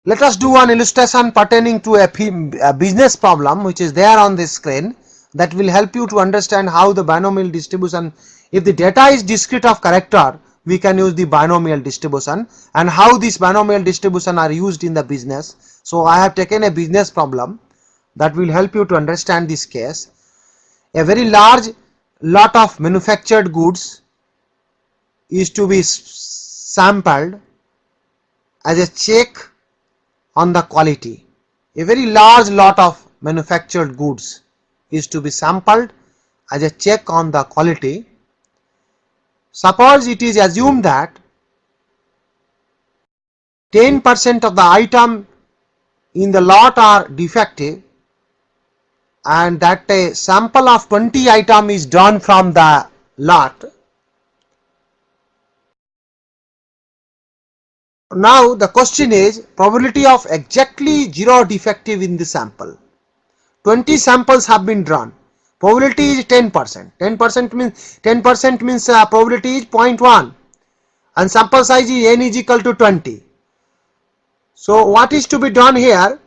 Let us do one illustration pertaining to a business problem which is there on this screen, that will help you to understand how the binomial distribution, if the data is discrete of character, we can use the binomial distribution, and how this binomial distribution are used in the business. So I have taken a business problem that will help you to understand this case. A very large lot of manufactured goods is to be sampled as a check on the quality. A very large lot of manufactured goods is to be sampled as a check on the quality. Suppose it is assumed that 10% of the item in the lot are defective, and that a sample of 20 item is done from the lot. Now the question is probability of exactly 0 defective in the sample. 20 samples have been drawn. Probability is 10%. 10% means probability is 0.1, and sample size is n is equal to 20. So what is to be done here?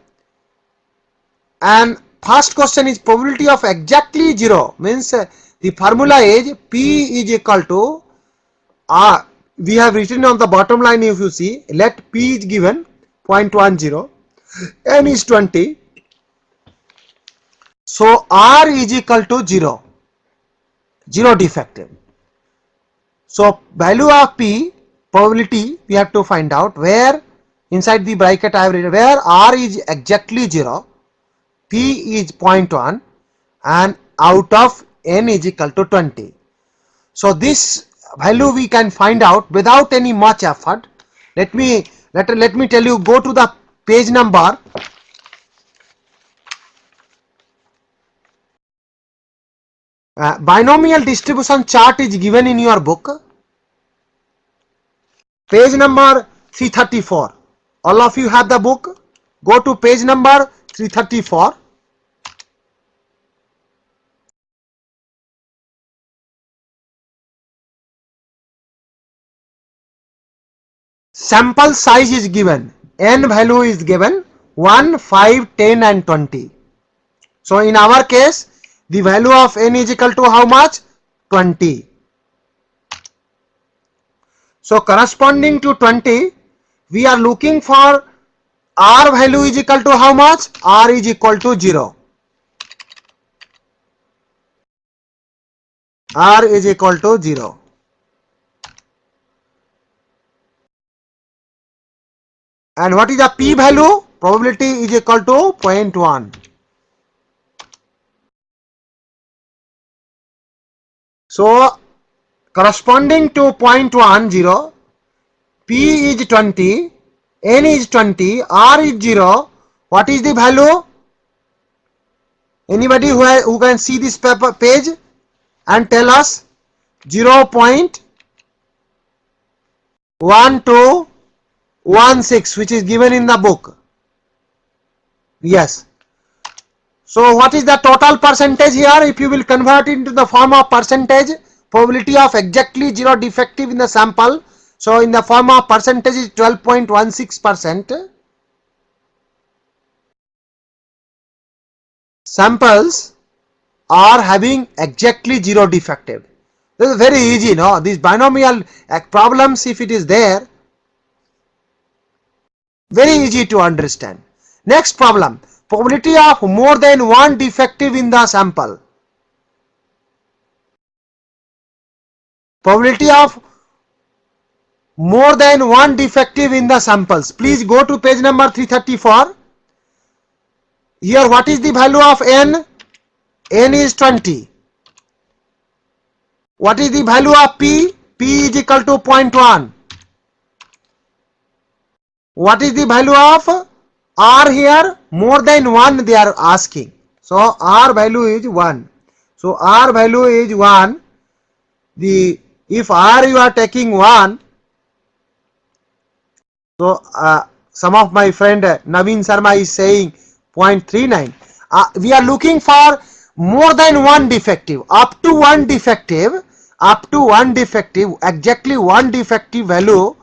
And first question is probability of exactly 0, means the formula is P is equal to R. We have written on the bottom line, if you see, let P is given 0.10, n is 20, so R is equal to 0 defective. So value of P, probability, we have to find out, where inside the bracket I have written where R is exactly 0, P is 0.1, and out of n is equal to 20. So this value we can find out without any much effort. Let me tell you, go to the page number binomial distribution chart is given in your book, page number 334. All of you have the book. Go to page number 334. Sample size is given, n value is given 1, 5, 10 and 20. So in our case the value of n is equal to how much? 20. So corresponding to 20, we are looking for R value is equal to how much? R is equal to 0. R is equal to 0. And what is the P value? Probability is equal to 0.1. So corresponding to 0.10, P is 20, N is 20, R is 0. What is the value? Anybody who can see this page and tell us? 0.1216, which is given in the book. Yes. So what is the total percentage here? If you will convert it into the form of percentage, probability of exactly 0 defective in the sample, so in the form of percentage is 12.16%. Samples are having exactly 0 defective. This is very easy, no? These binomial problems, if it is there, very easy to understand. Next problem, probability of more than one defective in the sample. Probability of more than one defective in the samples. Please go to page number 334. Here what is the value of n? N is 20. What is the value of P? P is equal to 0.1. What is the value of R here? More than 1 they are asking. So R value is 1. So R value is 1. If R you are taking 1, so some of my friend Naveen Sharma is saying 0.39. We are looking for more than one defective, up to one defective, exactly one defective value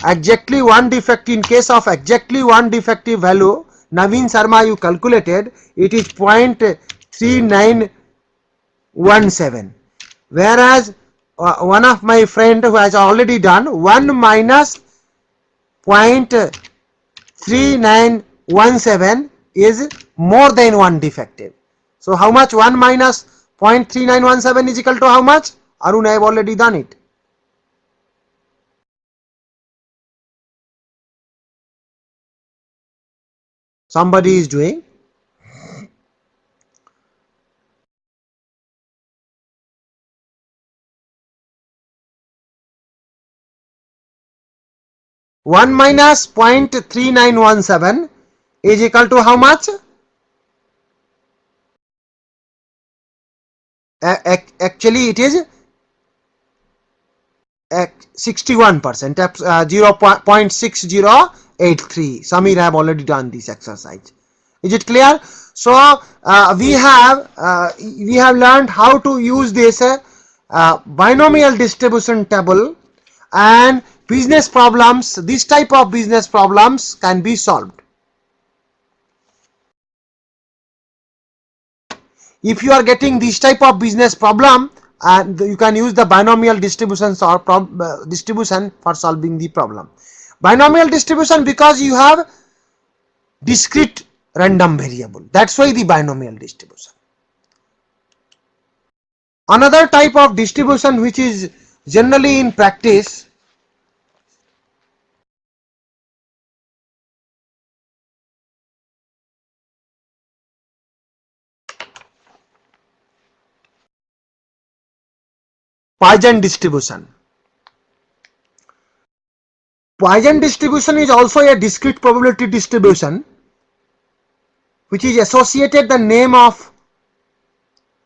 exactly one defect, in case of exactly one defective value, Naveen Sharma you calculated, it is 0.3917, whereas one of my friend who has already done 1 minus 0.3917 is more than one defective. So how much 1 minus 0.3917 is equal to how much? Arun, I have already done it. Somebody is doing. One minus 0.3917 is equal to how much? Actually it is 61%, 0.6083. Samir have already done this exercise. Is it clear? So we have learned how to use this binomial distribution table, and business problems, this type of business problems can be solved. If you are getting this type of business problem, and you can use the binomial distribution distribution for solving the problem. Binomial distribution, because you have discrete random variable, that's why the binomial distribution. Another type of distribution which is generally in practice, Poisson distribution. Poisson distribution is also a discrete probability distribution which is associated the name of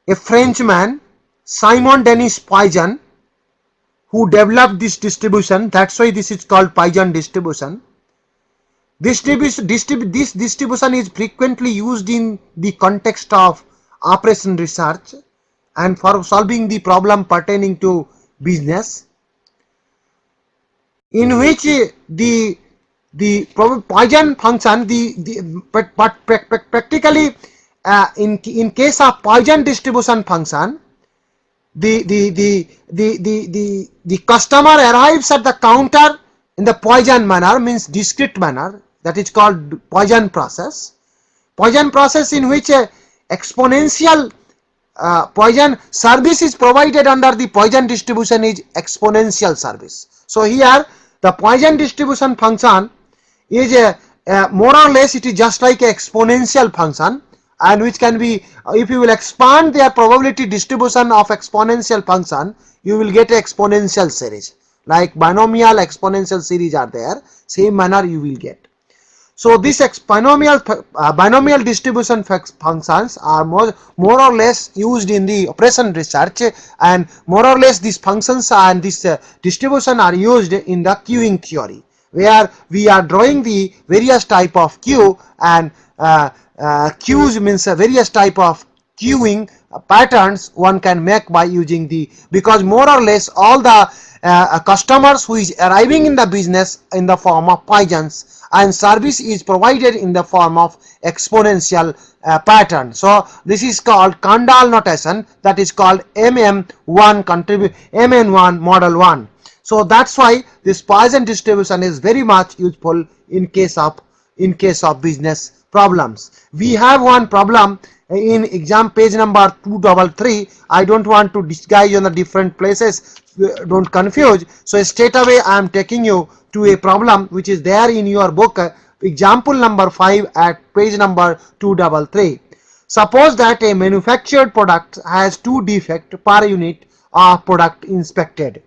a Frenchman, Simon Denis Poisson, who developed this distribution. That's why this is called Poisson distribution. This distribution is frequently used in the context of operation research and for solving the problem pertaining to business, in which the Poisson function, but practically in case of Poisson distribution function, the customer arrives at the counter in the Poisson manner, means discrete manner, that is called Poisson process. Poisson process in which exponential Poisson service is provided under the Poisson distribution is exponential service. So here the Poisson distribution function is more or less it is just like an exponential function, and which can be, if you will expand their probability distribution of exponential function, you will get an exponential series, like binomial exponential series are there, same manner you will get. So this binomial distribution functions are more or less used in the operation research, and more or less these functions and this distribution are used in the queuing theory, where we are drawing the various type of queue, and queues means various type of queuing patterns one can make by using the, because more or less all the customers who is arriving in the business in the form of Poissons, and service is provided in the form of exponential pattern. So this is called Kandal notation, that is called MN1 model 1. So that's why this Poisson distribution is very much useful in case of business problems. We have one problem in exam page number 233. I don't want to disguise on the different places, don't confuse. So straight away I am taking you to a problem which is there in your book, example number 5 at page number 233. Suppose that a manufactured product has 2 defects per unit of product inspected.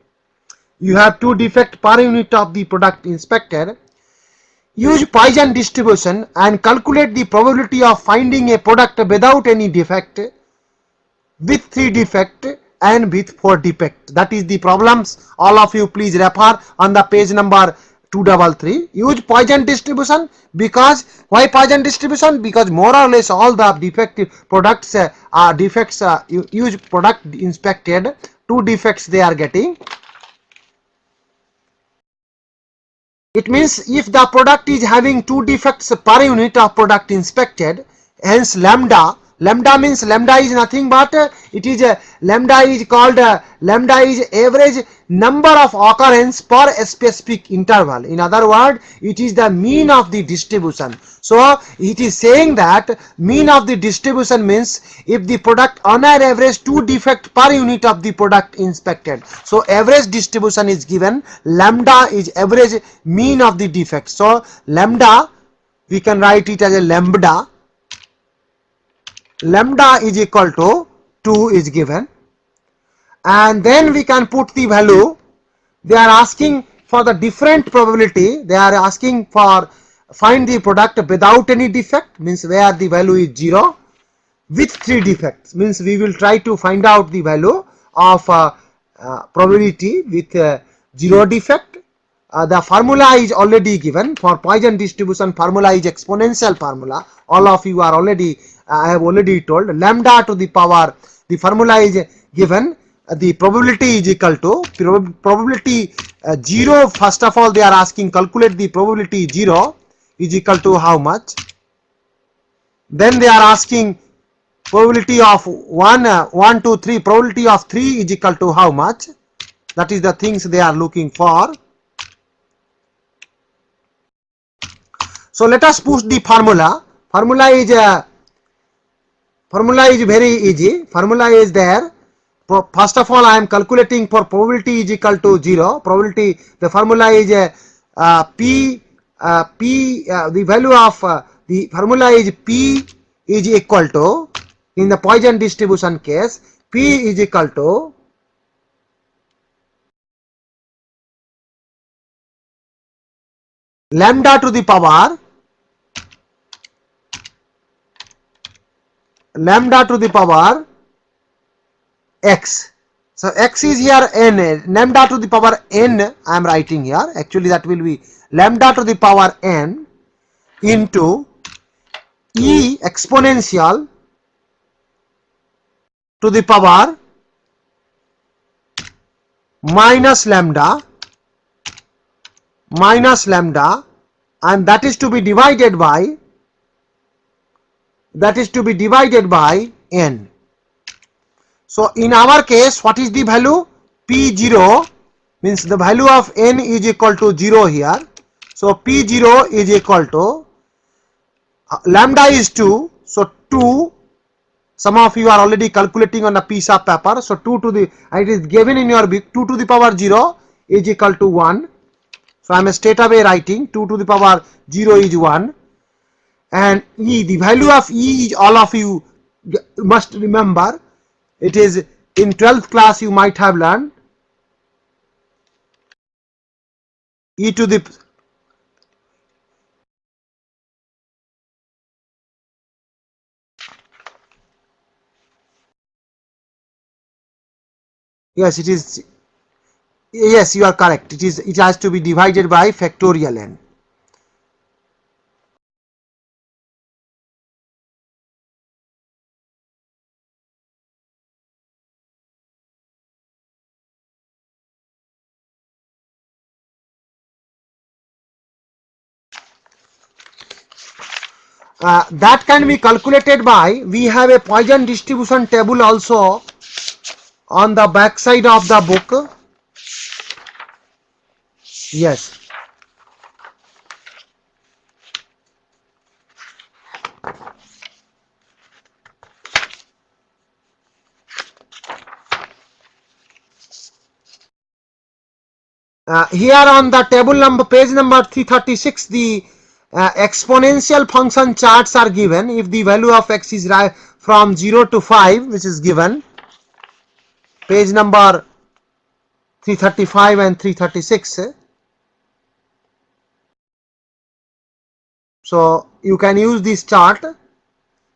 You have 2 defects per unit of the product inspected. Use Poisson distribution and calculate the probability of finding a product without any defect, with 3 defects, and with 4 defects. That is the problems. All of you please refer on the page number 233. Use Poisson distribution. Because why Poisson distribution? Because more or less all the defective products are defects. Use product inspected, 2 defects they are getting. It means if the product is having two defects per unit of product inspected, hence lambda. Lambda means lambda is nothing but it is lambda is called lambda is average number of occurrence per specific interval. In other words, it is the mean of the distribution. So it is saying that mean of the distribution means if the product on an average two defect per unit of the product inspected. So average distribution is given, lambda is average mean of the defect. So lambda, we can write it as a lambda. Lambda is equal to 2 is given, and then we can put the value. They are asking for the different probability. They are asking for find the product without any defect, means where the value is 0, with 3 defects, means we will try to find out the value of probability with 0 defect. The formula is already given for Poisson distribution. Formula is exponential formula. All of you are already, I have already told, lambda to the power, the formula is given, the probability is equal to probability 0. First of all, they are asking calculate the probability 0 is equal to how much. Then they are asking probability of 1, 2, 3, probability of 3 is equal to how much. That is the things they are looking for. So let us push the formula. Formula is very easy. Formula is there. First of all, I am calculating for probability is equal to 0. Probability, the formula is P. The value of the formula is P is equal to, in the Poisson distribution case, P is equal to lambda to the power x. So x is here n, lambda to the power n I am writing here. Actually that will be lambda to the power n into e exponential to the power minus lambda, and that is to be divided by n. So in our case, what is the value? P0 means the value of n is equal to 0 here. So P0 is equal to lambda is 2. So 2, some of you are already calculating on a piece of paper. So 2 to the, it is given in your book, 2 to the power 0 is equal to 1. So I am straight away writing 2 to the power 0 is 1. And E, the value of E is, all of you must remember, it is in 12th class you might have learned, e to the, yes it is, yes you are correct, it has to be divided by factorial n. That can be calculated by, we have a Poisson distribution table also on the back side of the book. Yes. Here on the table number, page number 336, the exponential function charts are given. If the value of x is from 0 to 5, which is given, page number 335 and 336. So you can use this chart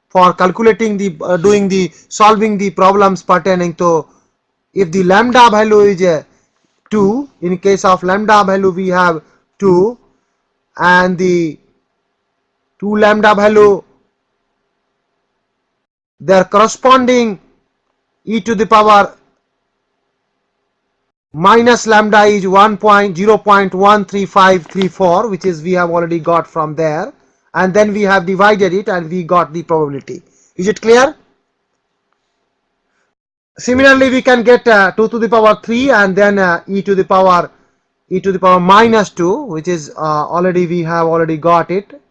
for calculating the solving the problems pertaining to, if the lambda value is 2, in case of lambda value we have 2, and the 2 lambda value, their corresponding e to the power minus lambda is 0.13534, which is we have already got from there, and then we have divided it and we got the probability. Is it clear? Similarly, we can get 2 to the power 3 and then e to the power minus 2, which is already we have already got it,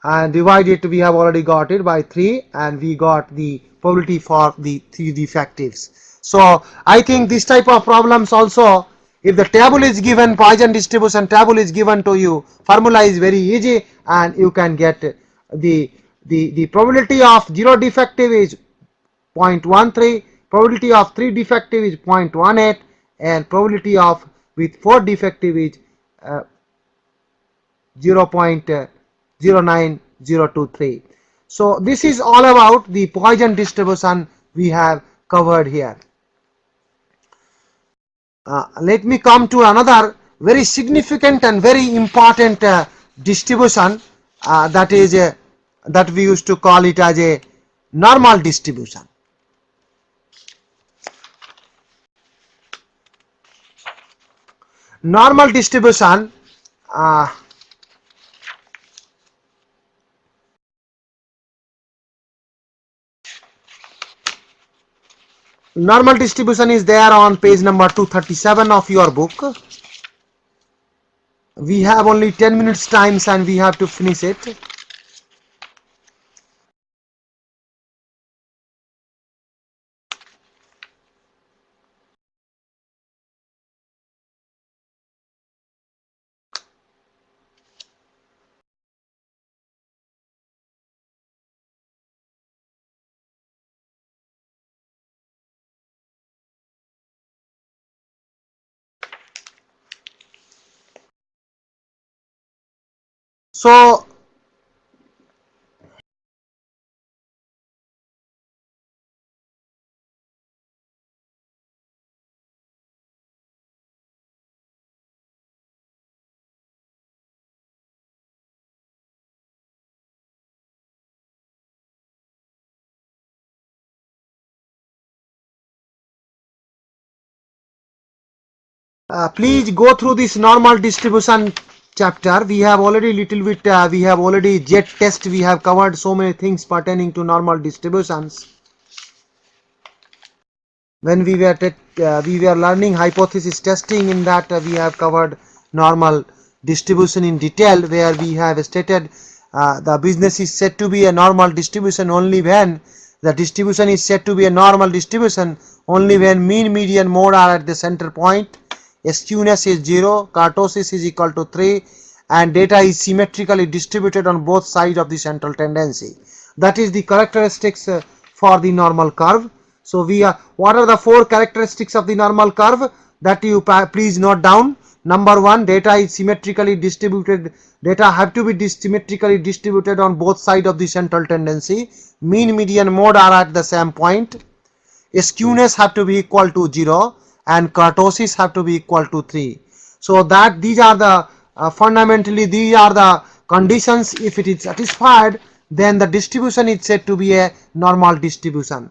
and divide it, we have already got it by 3, and we got the probability for the 3 defectives. So I think this type of problems also, if the table is given, Poisson distribution table is given to you, formula is very easy, and you can get the probability of 0 defective is 0.13, probability of 3 defective is 0.18, and probability of with 4 defective is 0.09023. So this is all about the Poisson distribution we have covered here. Let me come to another very significant and very important distribution, that is that we used to call it as a normal distribution. Normal distribution normal distribution is there on page number 237 of your book. We have only 10 minutes times and we have to finish it. So please go through this normal distribution chapter. We have already little bit we have already jet test, we have covered so many things pertaining to normal distributions. When we were learning hypothesis testing, in that we have covered normal distribution in detail, where we have stated the business is said to be a normal distribution only when the distribution is said to be a normal distribution only when mean, median, mode are at the center point, skewness is 0, kurtosis is equal to 3, and data is symmetrically distributed on both sides of the central tendency. That is the characteristics for the normal curve. So what are the 4 characteristics of the normal curve that you please note down? Number 1, data is symmetrically distributed. Data have to be symmetrically distributed on both sides of the central tendency. Mean, median, mode are at the same point. Skewness have to be equal to 0, and kurtosis have to be equal to 3. So that these are the fundamentally these are the conditions. If it is satisfied, then the distribution is said to be a normal distribution.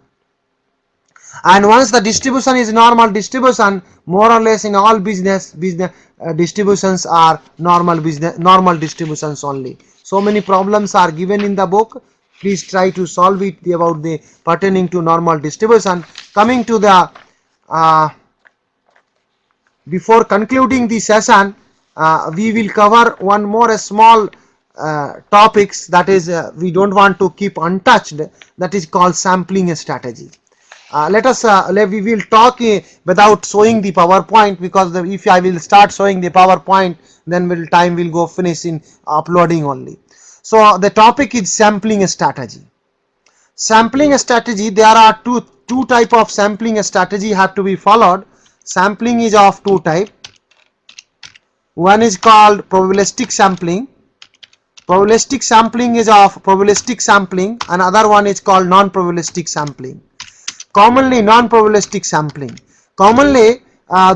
And once the distribution is normal distribution, more or less in all business distributions are normal distributions only. So many problems are given in the book. Please try to solve it about the pertaining to normal distribution. Coming to the before concluding the session, we will cover one more small topics, that is we don't want to keep untouched, that is called sampling strategy. We will talk without showing the PowerPoint, because if I will start showing the PowerPoint, then time will go finish in uploading only. So the topic is sampling strategy. Sampling strategy, there are two type of sampling strategy have to be followed. Sampling is of 2 type. One is called probabilistic sampling. Probabilistic sampling is of probabilistic sampling. Another one is called non-probabilistic sampling. Commonly non-probabilistic sampling. Commonly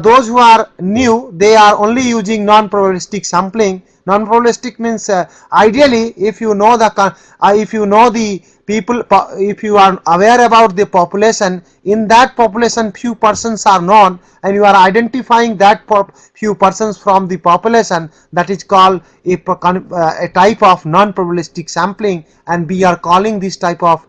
those who are new, they are only using non-probabilistic sampling, Non-probabilistic means ideally, if you know the people, if you are aware about the population, in that population few persons are known, and you are identifying that few persons from the population, that is called a type of non-probabilistic sampling, and we are calling this type of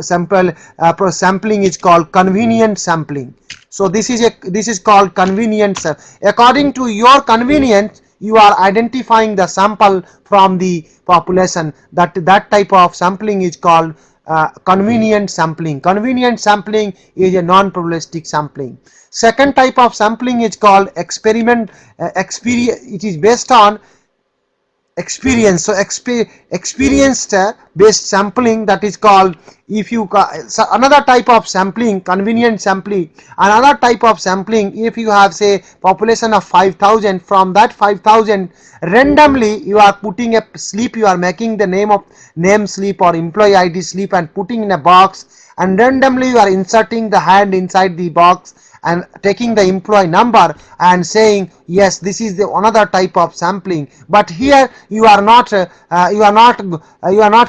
sampling is called convenient sampling. So this is called convenience. According to your convenience, you are identifying the sample from the population. That type of sampling is called convenient sampling. Convenient sampling is a non-probabilistic sampling. Second type of sampling is called experiment. It is based on experience. So experienced based sampling, that is called, if you so another type of sampling, convenient sampling. Another type of sampling, if you have say population of 5,000, from that 5,000 randomly you are putting a slip, you are making the name slip or employee ID slip and putting in a box, and randomly you are inserting the hand inside the box and taking the employee number and saying yes, this is the another type of sampling. But here you are not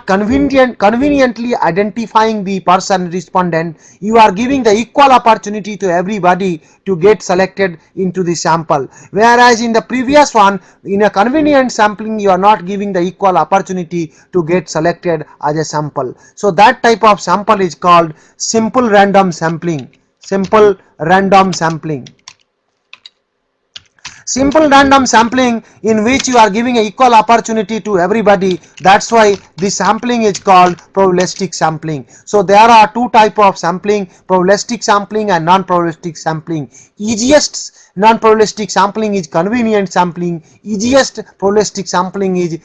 conveniently identifying the person respondent. You are giving the equal opportunity to everybody to get selected into the sample, whereas in the previous one, in a convenient sampling, you are not giving the equal opportunity to get selected as a sample. So that type of sample is called simple random sampling. Simple random sampling. Simple random sampling, in which you are giving an equal opportunity to everybody. That's why the sampling is called probabilistic sampling. So there are two types of sampling: probabilistic sampling and non-probabilistic sampling. Easiest non-probabilistic sampling is convenient sampling. Easiest probabilistic sampling is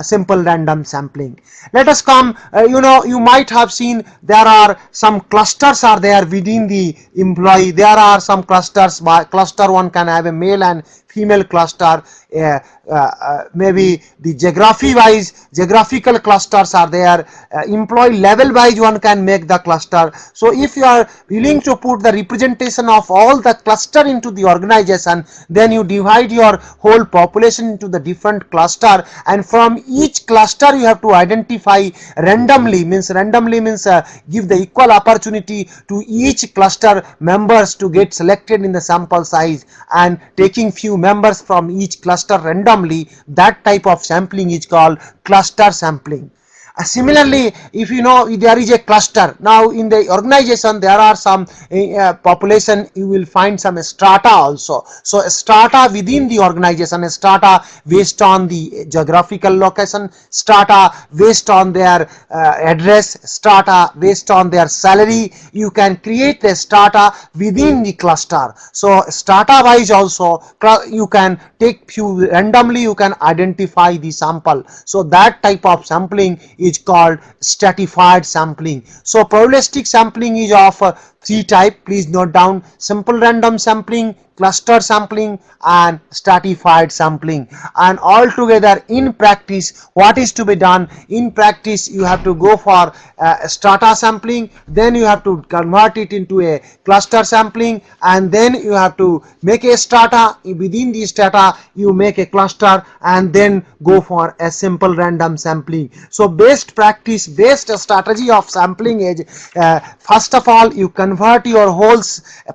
simple random sampling. Let us come, you might have seen there are some clusters are there within the employee. There are some clusters. By cluster one can have a male and female cluster. Maybe the geographical clusters are there. Employee level wise one can make the cluster. So if you are willing to put the representation of all the cluster into the organization, then you divide your whole population into the different cluster, and from each cluster you have to identify randomly, means give the equal opportunity to each cluster members to get selected in the sample size, and taking few members from each cluster randomly. That type of sampling is called cluster sampling. Similarly, if you know there is a cluster, now in the organization there are some population, you will find some strata also. So strata within the organization, strata based on the geographical location, strata based on their address, strata based on their salary. You can create a strata within the cluster. So strata wise also you can take few randomly, you can identify the sample. So that type of sampling is called stratified sampling. So probabilistic sampling is of three types. Please note down: simple random sampling, cluster sampling, and stratified sampling. And all together in practice, what is to be done? In practice, you have to go for strata sampling, then you have to convert it into a cluster sampling, and then you have to make a strata. Within the strata you make a cluster, and then go for a simple random sampling. So best strategy of sampling is first of all you convert your whole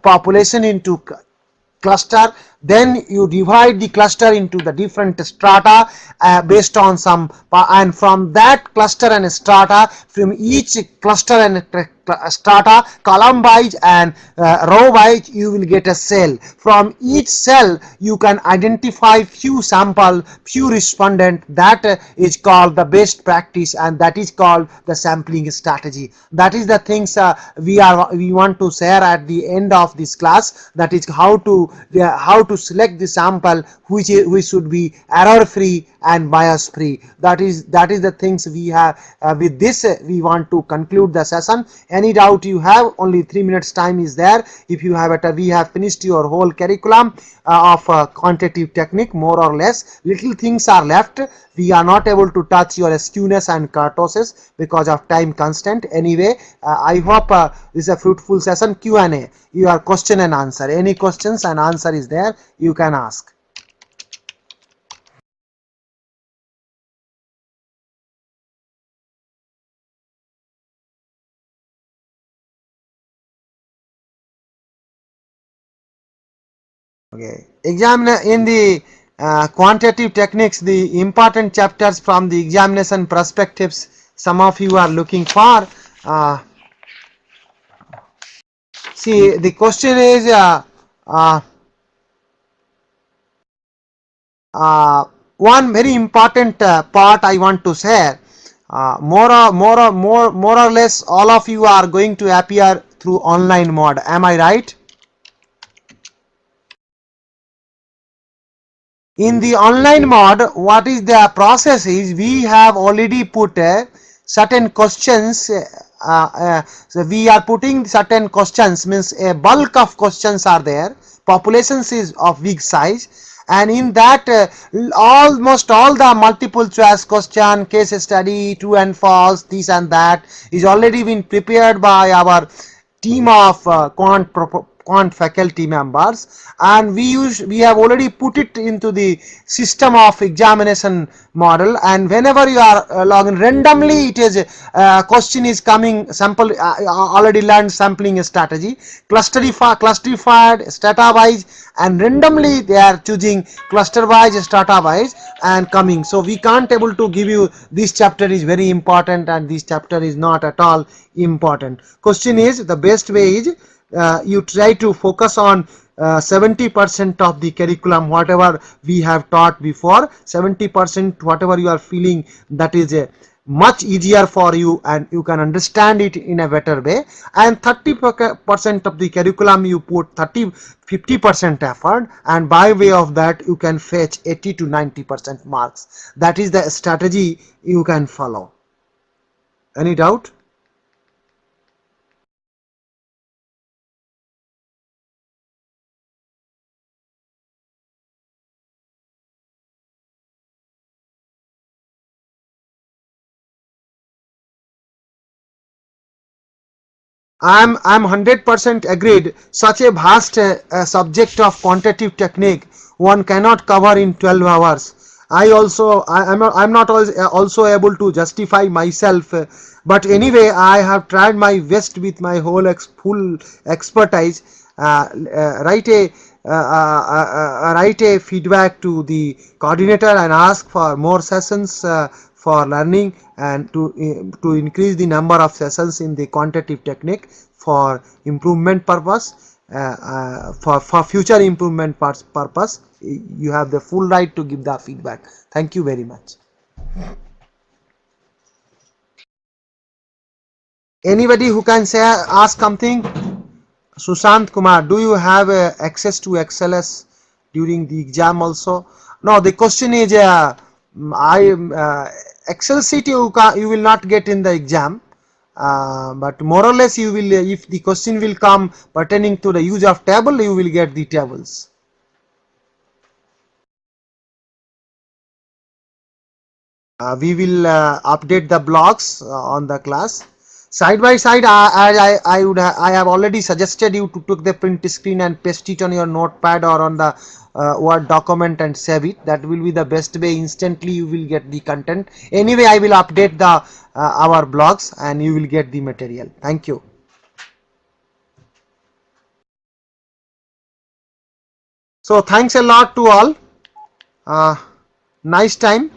population into cluster, then you divide the cluster into the different strata based on some, and from that cluster and strata, from each cluster and strata, column wise and row wise, you will get a cell. From each cell you can identify few sample, few respondent. That is called the best practice, and that is called the sampling strategy. That is the things we want to share at the end of this class. That is how to select the sample which should be error free and bias free. That is the things we have. With this we want to conclude the session. Any doubt you have, only 3 minutes time is there. If you have it, we have finished your whole curriculum of quantitative technique, more or less. Little things are left. We are not able to touch your skewness and kurtosis because of time constraint. Anyway, I hope this is a fruitful session. Q&A, your question and answer. Any questions and answer is there, you can ask. Okay. Examine in the quantitative techniques, the important chapters from the examination perspectives. Some of you are looking for. See, the question is uh, one very important part I want to share. More or less, all of you are going to appear through online mode. Am I right? In the online mode, what is the process is we have already put certain questions. So we are putting certain questions, means a bulk of questions are there. Populations is of big size, and in that almost all the multiple choice question, case study, true and false, this and that is already been prepared by our team of quant faculty members, and we have already put it into the system of examination model, and whenever you are logging randomly, it is question is coming sample already learned sampling strategy, clusterified strata wise, and randomly they are choosing cluster wise, strata wise, and coming. So we can't able to give you this chapter is very important and this chapter is not at all important. Question is, the best way is you try to focus on 70% of the curriculum, whatever we have taught before. 70% whatever you are feeling, that is a much easier for you and you can understand it in a better way, and 30% of the curriculum you put 50% effort, and by way of that you can fetch 80 to 90% marks. That is the strategy you can follow. Any doubt? I'm 100% agreed. Such a vast subject of quantitative technique one cannot cover in 12 hours. I'm not also able to justify myself, but anyway I have tried my best with my full expertise. Write a write a feedback to the coordinator and ask for more sessions for learning, and to increase the number of sessions in the quantitative technique for improvement purpose, for future improvement purpose. You have the full right to give the feedback. Thank you very much. Anybody who can say ask something? Sushant Kumar, do you have access to XLS during the exam also? No, the question is, I Excel sheet you will not get in the exam, but more or less you will, if the question will come pertaining to the use of table, you will get the tables. We will update the blocks on the class. Side by side, I have already suggested you to take the print screen and paste it on your notepad or on the Word document and save it. That will be the best way. Instantly you will get the content. Anyway, I will update the our blogs and you will get the material. Thank you. So thanks a lot to all. Nice time.